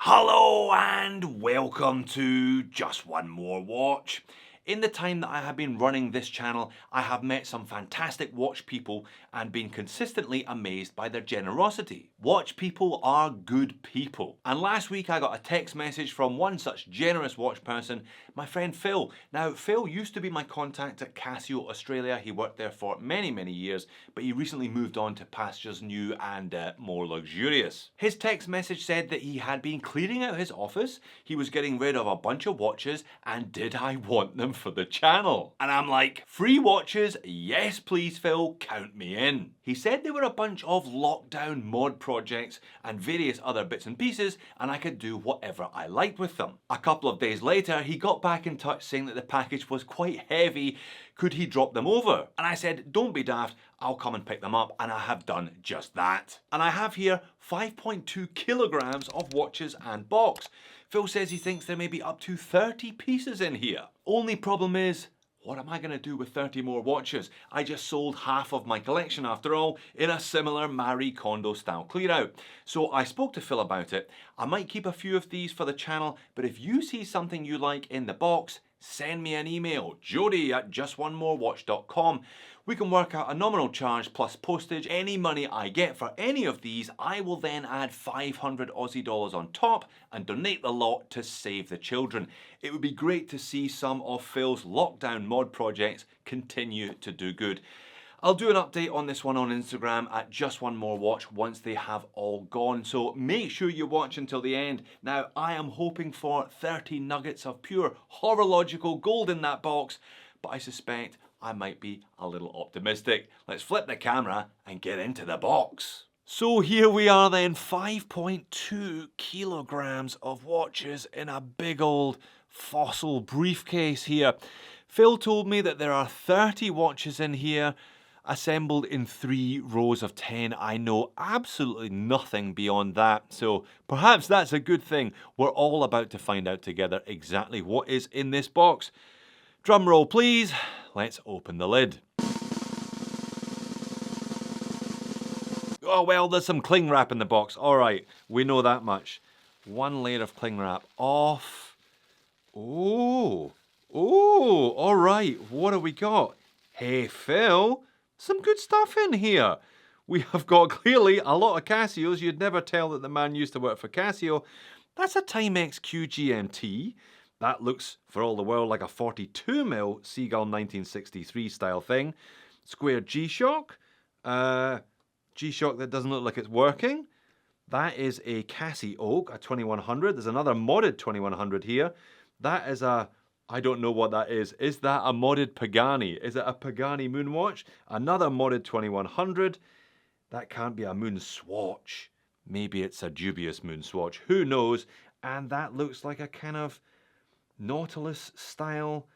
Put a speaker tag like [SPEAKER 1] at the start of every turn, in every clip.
[SPEAKER 1] Hello and welcome to Just One More Watch. In the time that I have been running this channel, I have met some fantastic watch people and been consistently amazed by their generosity. Watch people are good people. And last week I got a text message from one such generous watch person, my friend Phil. Now, Phil used to be my contact at Casio Australia. He worked there for many years, but he recently moved on to pastures new and more luxurious. His text message said that he had been clearing out his office, he was getting rid of a bunch of watches, and did I want them for the channel? And I'm like, free watches? Yes please Phil, count me in. He said they were a bunch of lockdown mod projects and various other bits and pieces, and I could do whatever I liked with them. A couple of days later, he got back in touch saying that the package was quite heavy. Could he drop them over? And I said, don't be daft, I'll come and pick them up, and I have done just that. And I have here 5.2 kilograms of watches and box. Phil says he thinks there may be up to 30 pieces in here. Only problem is, what am I going to do with 30 more watches? I just sold half of my collection after all in a similar Marie Kondo style clear out. So I spoke to Phil about it. I might keep a few of these for the channel, but if you see something you like in the box, send me an email, jody@justonemorewatch.com. We can work out a nominal charge plus postage. Any money I get for any of these, I will then add 500 Aussie dollars on top and donate the lot to Save the Children. It would be great to see some of Phil's lockdown mod projects continue to do good. I'll do an update on this one on Instagram at Just One More Watch once they have all gone, so make sure you watch until the end. Now, I am hoping for 30 nuggets of pure horological gold in that box, but I suspect I might be a little optimistic. Let's flip the camera and get into the box. So here we are then, 5.2 kilograms of watches in a big old fossil briefcase here. Phil told me that there are 30 watches in here, assembled in 3 rows of 10. I know absolutely nothing beyond that, so perhaps that's a good thing. We're all about to find out together exactly what is in this box. Drum roll please, let's open the lid. Oh well, there's some cling wrap in the box. Alright, we know that much. One layer of cling wrap off. Oh, alright, what have we got? Hey Phil, some good stuff in here. We have got clearly a lot of Casios. You'd never tell that the man used to work for Casio. That's a Timex QGMT. That looks for all the world like a 42mm SEA-GULL 1963 style thing. Square G-Shock. G-Shock that doesn't look like it's working. That is a Cassie Oak, a 2100. There's another modded 2100 here. That is a, I don't know what that is. Is that a modded Pagani? Is it a Pagani Moonwatch? Another modded 2100. That can't be a moon swatch. Maybe it's a dubious moon swatch. Who knows? And that looks like a kind of Nautilus style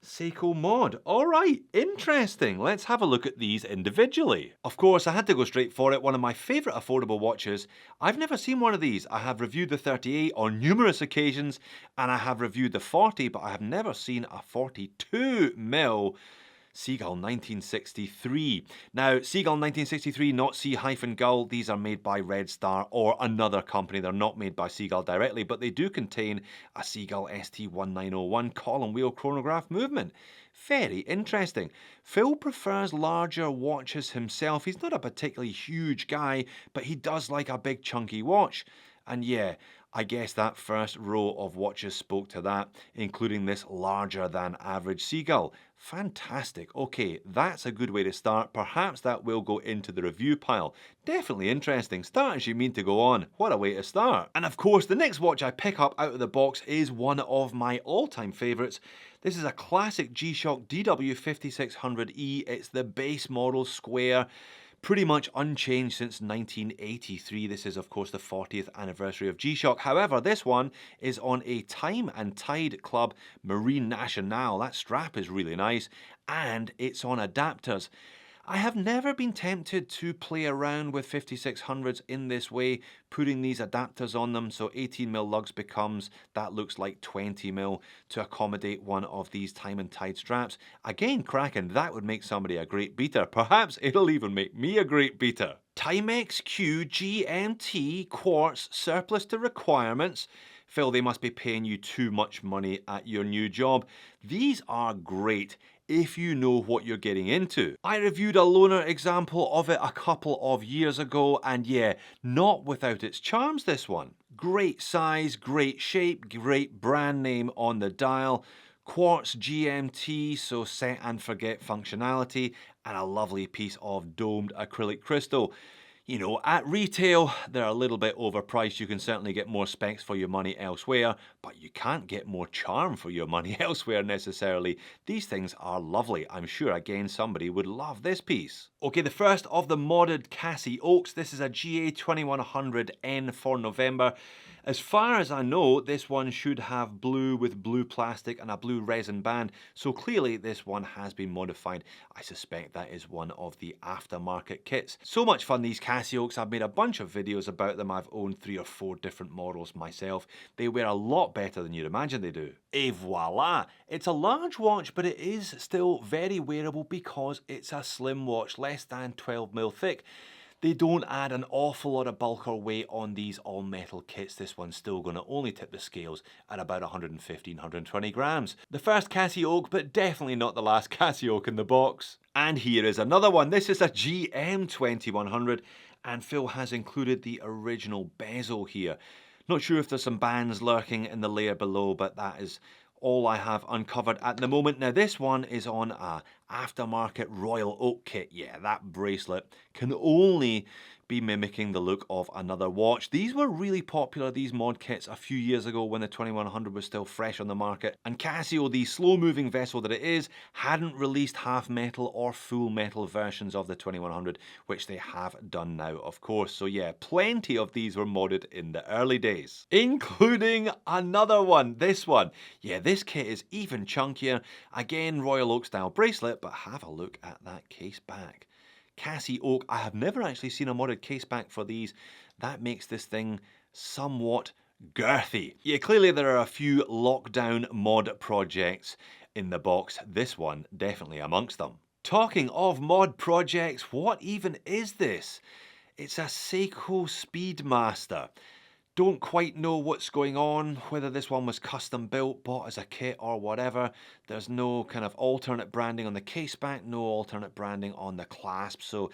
[SPEAKER 1] Seiko mod. Alright, interesting. Let's have a look at these individually. Of course, I had to go straight for it. One of my favourite affordable watches. I've never seen one of these. I have reviewed the 38 on numerous occasions, and I have reviewed the 40, but I have never seen a 42mm SEA-GULL 1963. Now, SEA-GULL 1963, not Sea-Gull. These are made by Red Star or another company. They're not made by SEA-GULL directly, but they do contain a SEA-GULL ST1901 column wheel chronograph movement. Very interesting. Phil prefers larger watches himself. He's not a particularly huge guy, but he does like a big chunky watch. And yeah, I guess that first row of watches spoke to that, including this larger than average SEA-GULL. Fantastic. Okay, that's a good way to start. Perhaps that will go into the review pile. Definitely interesting. Start as you mean to go on. What a way to start. And of course, the next watch I pick up out of the box is one of my all-time favourites. This is a classic G-Shock DW5600E. It's the base model square. Pretty much unchanged since 1983. This is, of course, the 40th anniversary of G-Shock. However, this one is on a Time and Tide Club Marine Nationale. That strap is really nice, and it's on adapters. I have never been tempted to play around with 5600s in this way, putting these adapters on them, so 18mm lugs becomes, that looks like 20mm to accommodate one of these Time and Tide straps. Again, cracking, that would make somebody a great beater. Perhaps it'll even make me a great beater. Timex Q GMT quartz surplus to requirements. Phil, they must be paying you too much money at your new job. These are great if you know what you're getting into. I reviewed a loaner example of it a couple of years ago, and yeah, not without its charms, this one. Great size, great shape, great brand name on the dial, quartz GMT, so set and forget functionality, and a lovely piece of domed acrylic crystal. You know, at retail, they're a little bit overpriced. You can certainly get more specs for your money elsewhere, but you can't get more charm for your money elsewhere necessarily. These things are lovely. I'm sure, again, somebody would love this piece. Okay, the first of the modded Cassie Oaks. This is a GA2100N for November. As far as I know, this one should have blue with blue plastic and a blue resin band, so clearly this one has been modified. I suspect that is one of the aftermarket kits. So much fun, these Cassie Oaks. I've made a bunch of videos about them. I've owned 3 or 4 different models myself. They wear a lot better than you'd imagine they do. Et voila! It's a large watch, but it is still very wearable because it's a slim watch, less than 12mm thick. They don't add an awful lot of bulk or weight on these all-metal kits. This one's still going to only tip the scales at about 115, 120 grams. The first Cassie Oak, but definitely not the last Cassie Oak in the box. And here is another one. This is a GM2100, and Phil has included the original bezel here. Not sure if there's some bands lurking in the layer below, but that is all I have uncovered at the moment. Now this one is on a aftermarket Royal Oak kit. Yeah, that bracelet can only be mimicking the look of another watch. These were really popular, these mod kits, a few years ago when the 2100 was still fresh on the market. And Casio, the slow-moving vessel that it is, hadn't released half metal or full metal versions of the 2100, which they have done now, of course. So yeah, plenty of these were modded in the early days, including another one, this one. Yeah, this kit is even chunkier. Again, Royal Oak style bracelet, but have a look at that case back. Cassie Oak, I have never actually seen a modded case back for these. That makes this thing somewhat girthy. Yeah, clearly there are a few lockdown mod projects in the box. This one definitely amongst them. Talking of mod projects, what even is this? It's a Seiko Speedmaster. Don't quite know what's going on, whether this one was custom built, bought as a kit or whatever. There's no kind of alternate branding on the case back, no alternate branding on the clasp. So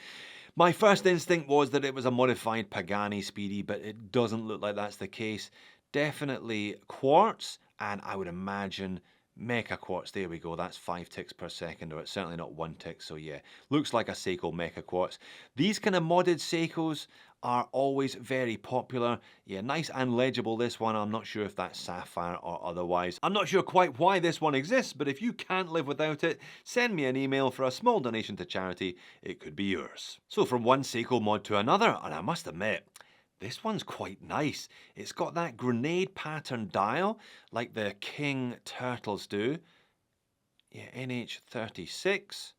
[SPEAKER 1] my first instinct was that it was a modified Pagani Speedy, but it doesn't look like that's the case. Definitely quartz, and I would imagine Mecha Quartz. There we go, that's 5 ticks per second, or it's certainly not 1 tick, so yeah, looks like a Seiko Mecha Quartz. These kind of modded Seikos are always very popular. Yeah, nice and legible, this one. I'm not sure if that's sapphire or otherwise. I'm not sure quite why this one exists, but if you can't live without it, send me an email for a small donation to charity. It could be yours. So from one Seiko mod to another, and I must admit, this one's quite nice. It's got that grenade pattern dial, like the King Turtles do. Yeah, NH36.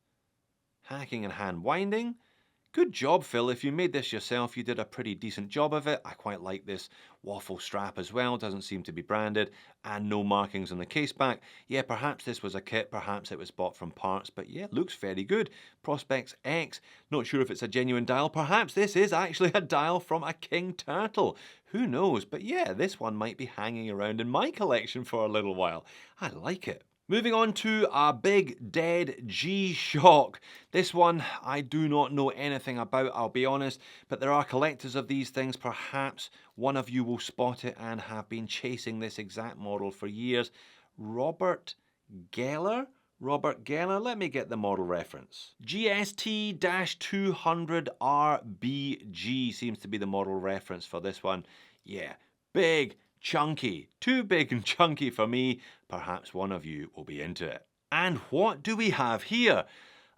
[SPEAKER 1] Hacking and hand winding. Good job, Phil. If you made this yourself, you did a pretty decent job of it. I quite like this waffle strap as well. Doesn't seem to be branded, and no markings on the case back. Yeah, perhaps this was a kit, perhaps it was bought from parts, but yeah, looks very good. Prospex X. Not sure if it's a genuine dial. Perhaps this is actually a dial from a King Turtle. Who knows? But yeah, this one might be hanging around in my collection for a little while. I like it. Moving on to a big dead G-Shock. This one I do not know anything about, I'll be honest, but there are collectors of these things. Perhaps one of you will spot it and have been chasing this exact model for years. Robert Geller? Robert Geller, let me get the model reference. GST-200RBG seems to be the model reference for this one. Yeah, big, chunky, too big and chunky for me. Perhaps one of you will be into it. And what do we have here?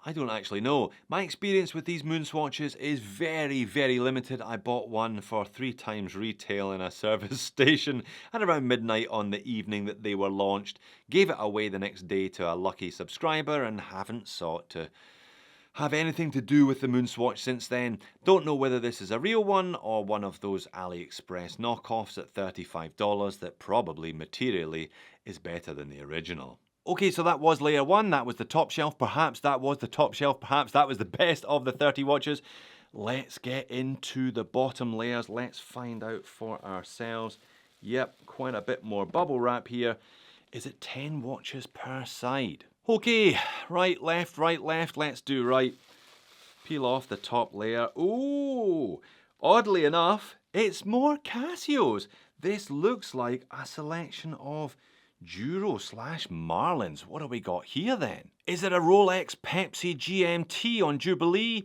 [SPEAKER 1] I don't actually know. My experience with these moon swatches is very, very limited. I bought one for 3 times retail in a service station at around midnight on the evening that they were launched. Gave it away the next day to a lucky subscriber and haven't sought to have anything to do with the moon swatch since then. Don't know whether this is a real one or one of those AliExpress knockoffs at $35 that probably materially is better than the original. Okay, so that was layer 1, that was the top shelf, perhaps that was the top shelf, perhaps that was the best of the 30 watches. let's get into the bottom layers. Let's find out for ourselves. Yep, quite a bit more bubble wrap here. Is it 10 watches per side? Okay, right, left, let's do right. Peel off the top layer. Ooh, oddly enough, it's more Casios. This looks like a selection of Duro / Marlins. What do we got here then? Is it a Rolex Pepsi GMT on Jubilee?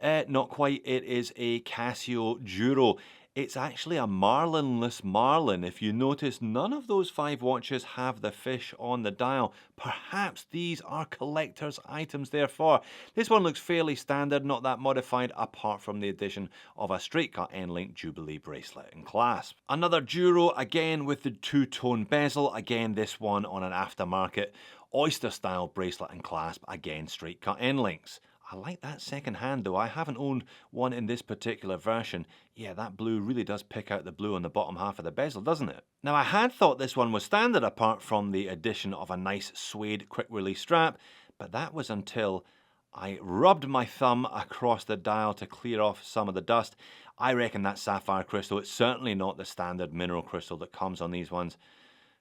[SPEAKER 1] Not quite. It is a Casio Duro. It's actually a Marlinless Marlin. If you notice, none of those 5 watches have the fish on the dial. Perhaps these are collector's items therefore. This one looks fairly standard, not that modified, apart from the addition of a straight cut end-link Jubilee bracelet and clasp. Another Duro, again with the two-tone bezel, again this one on an aftermarket oyster style bracelet and clasp, again straight cut end links. I like that second hand though. I haven't owned one in this particular version. Yeah, that blue really does pick out the blue on the bottom half of the bezel, doesn't it? Now I had thought this one was standard apart from the addition of a nice suede quick release strap, but that was until I rubbed my thumb across the dial to clear off some of the dust. I reckon that's sapphire crystal. It's certainly not the standard mineral crystal that comes on these ones.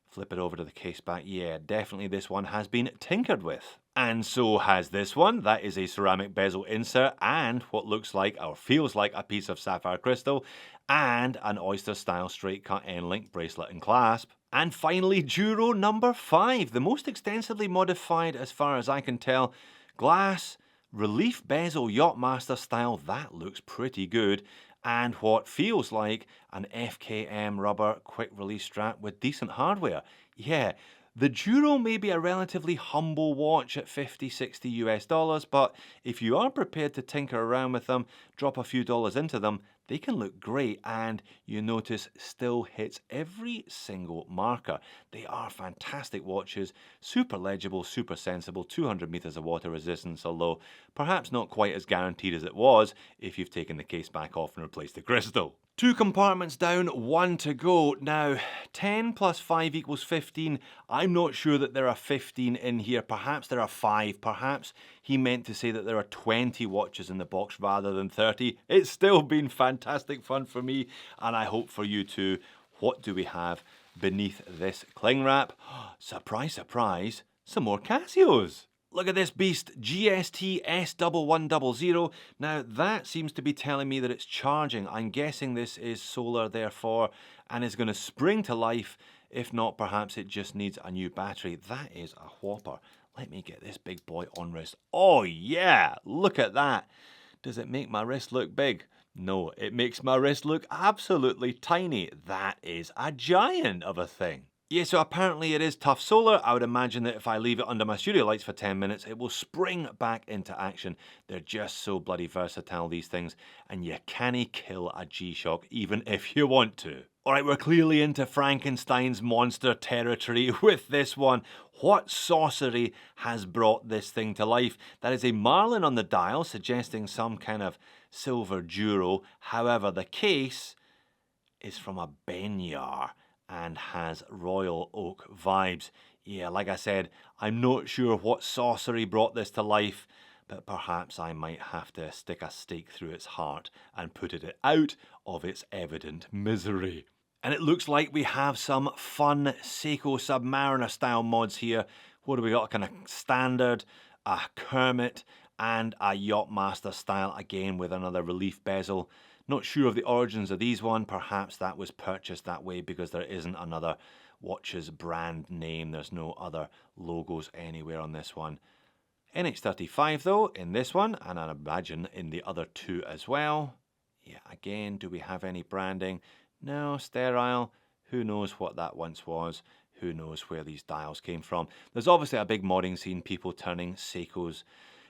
[SPEAKER 1] Flip it over to the case back. Yeah, definitely this one has been tinkered with. And so has this one. That is a ceramic bezel insert and what looks like or feels like a piece of sapphire crystal and an oyster style straight cut end link bracelet and clasp. And finally, Duro number 5, the most extensively modified as far as I can tell. Glass, relief bezel Yachtmaster style. That looks pretty good. And what feels like an FKM rubber quick release strap with decent hardware. Yeah, the Duro may be a relatively humble watch at $50–60 US, but if you are prepared to tinker around with them, drop a few dollars into them, they can look great and you notice still hits every single marker. They are fantastic watches, super legible, super sensible, 200 meters of water resistance, although perhaps not quite as guaranteed as it was if you've taken the case back off and replaced the crystal. 2 compartments down, 1 to go. Now, 10 plus 5 equals 15. I'm not sure that there are 15 in here. Perhaps there are 5. Perhaps he meant to say that there are 20 watches in the box rather than 30. It's still been fantastic fun for me, and I hope for you too. What do we have beneath this cling wrap? Surprise, surprise, some more Casios. Look at this beast, GST S1100. Now that seems to be telling me that it's charging. I'm guessing this is solar therefore and is going to spring to life. If not, perhaps it just needs a new battery. That is a whopper. Let me get this big boy on wrist. Oh yeah, look at that. Does it make my wrist look big? No, it makes my wrist look absolutely tiny. That is a giant of a thing. Yeah, so apparently it is tough solar. I would imagine that if I leave it under my studio lights for 10 minutes, it will spring back into action. They're just so bloody versatile, these things, and you can't kill a G-Shock even if you want to. Alright, we're clearly into Frankenstein's monster territory with this one. What sorcery has brought this thing to life? That is a Marlin on the dial, suggesting some kind of silver Duro. However, the case is from a Benyar and has royal oak vibes. Yeah, like I said, I'm not sure what sorcery brought this to life, but perhaps I might have to stick a stake through its heart and put it out of its evident misery. And it looks like we have some fun Seiko Submariner style mods here. What do we got? Kind of standard, a Kermit, and a Yachtmaster style, again with another relief bezel. Not sure of the origins of these one. Perhaps that was purchased that way because there isn't another watch's brand name. There's no other logos anywhere on this one. NH35 though in this one, and I imagine in the other 2 as well. Yeah, again, do we have any branding? No, sterile. Who knows what that once was? Who knows where these dials came from? There's obviously a big modding scene, people turning Seikos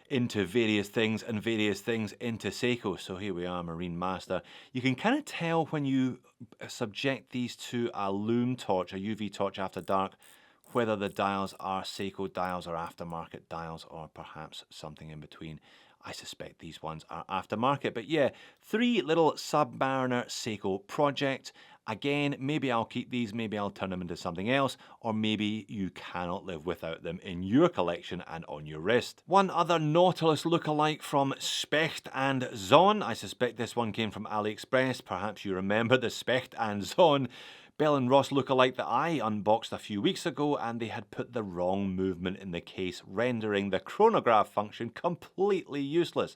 [SPEAKER 1] into various things and various things into Seiko. So here we are, Marine Master. You can kind of tell when you subject these to a lume torch, a UV torch after dark, whether the dials are Seiko dials or aftermarket dials or perhaps something in between. I suspect these ones are aftermarket, but yeah, 3 little Submariner Seiko projects, Again, maybe I'll keep these, maybe I'll turn them into something else, or maybe you cannot live without them in your collection and on your wrist. One other Nautilus lookalike from Specht and Zon. I suspect this one came from AliExpress. Perhaps you remember the Specht and Zon Bell & Ross lookalike that I unboxed a few weeks ago, and they had put the wrong movement in the case, rendering the chronograph function completely useless.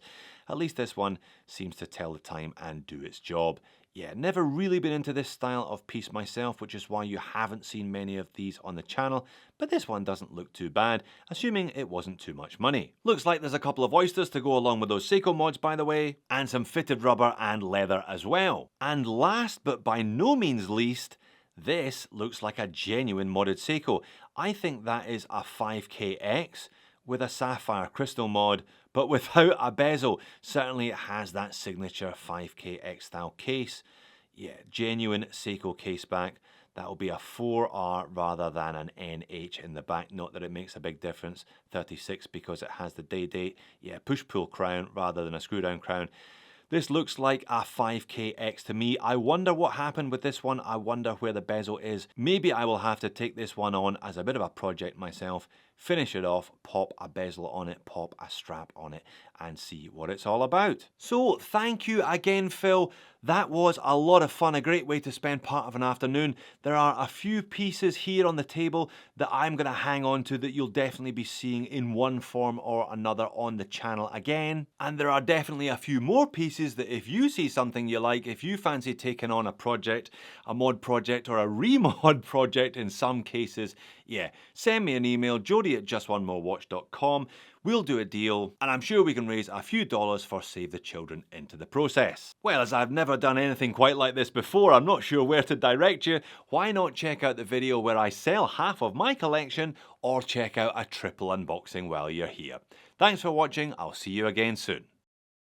[SPEAKER 1] At least this one seems to tell the time and do its job. Yeah, never really been into this style of piece myself, which is why you haven't seen many of these on the channel, but this one doesn't look too bad, assuming it wasn't too much money. Looks like there's a couple of oysters to go along with those Seiko mods, by the way, and some fitted rubber and leather as well. And last but by no means least, this looks like a genuine modded Seiko. I think that is a 5KX with a sapphire crystal mod, but without a bezel. Certainly it has that signature 5KX style case. Yeah, genuine Seiko case back. That'll be a 4R rather than an NH in the back. Not that it makes a big difference. 36 because it has the day date. Yeah, push-pull crown rather than a screw-down crown. This looks like a 5KX to me. I wonder what happened with this one. I wonder where the bezel is. Maybe I will have to take this one on as a bit of a project myself, finish it off, pop a bezel on it, pop a strap on it, and see what it's all about. So thank you again, Phil. That was a lot of fun, a great way to spend part of an afternoon. There are a few pieces here on the table that I'm going to hang on to that you'll definitely be seeing in one form or another on the channel again. And there are definitely a few more pieces that if you see something you like, if you fancy taking on a project, a mod project or a remod project in some cases, yeah, send me an email, jody@justonemorewatch.com. We'll do a deal, and I'm sure we can raise a few dollars for Save the Children into the process. Well, as I've never done anything quite like this before, I'm not sure where to direct you. Why not check out the video where I sell half of my collection, or check out a triple unboxing while you're here. Thanks for watching, I'll see you again soon.